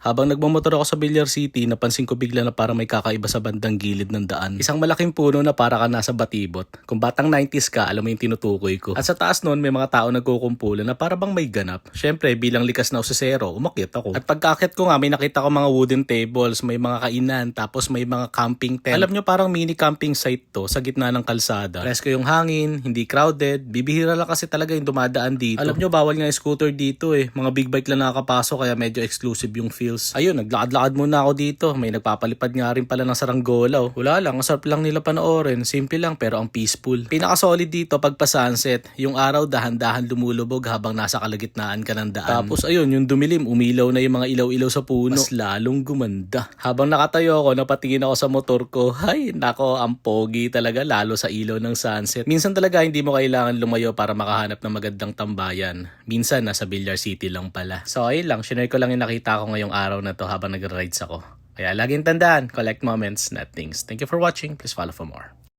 Habang nagmamotor ako sa Villar City, napansin ko bigla na parang may kakaiba sa bandang gilid ng daan. Isang malaking puno na para ka nasa batibot. Kung batang 90s ka, alam mo yung tinutukoy ko. At sa taas nun, may mga tao nagkukumpulan na para bang may ganap. Syempre, bilang likas na usisero, umakyat ako. At pagkaakyat ko nga, may nakita ko mga wooden tables, may mga kainan, tapos may mga camping tent. Alam nyo, parang mini camping site to sa gitna ng kalsada. Presko yung hangin, hindi crowded, bibihira lang kasi talaga yung dumadaan dito. Alam nyo, bawal nga yung scooter dito eh. Mga big bike lang nakakapasok kaya medyo exclusive yung feel. Ayun, naglakad-lakad muna ako dito. May nagpapalipad nga rin pala ng saranggola. Wala lang, ang sarap lang nila panoorin. Simple lang pero ang peaceful. Pinaka-solid dito pagpa sunset. Yung araw dahan-dahan lumulubog habang nasa kalagitnaan ka ng daan. Tapos ayun, yung dumilim, umilaw na yung mga ilaw-ilaw sa puno. Mas lalong gumanda. Habang nakatayo ako, napatingin ako sa motor ko. Hay, nako, ang pogi talaga lalo sa ilaw ng sunset. Minsan talaga hindi mo kailangan lumayo para makahanap ng magandang tambayan. Minsan nasa Villar City lang pala. So ayun lang, shinare ko lang yung nakita ko ngayong araw na to habang nag-rides ako. Kaya laging tandaan, collect moments, not things. Thank you for watching. Please follow for more.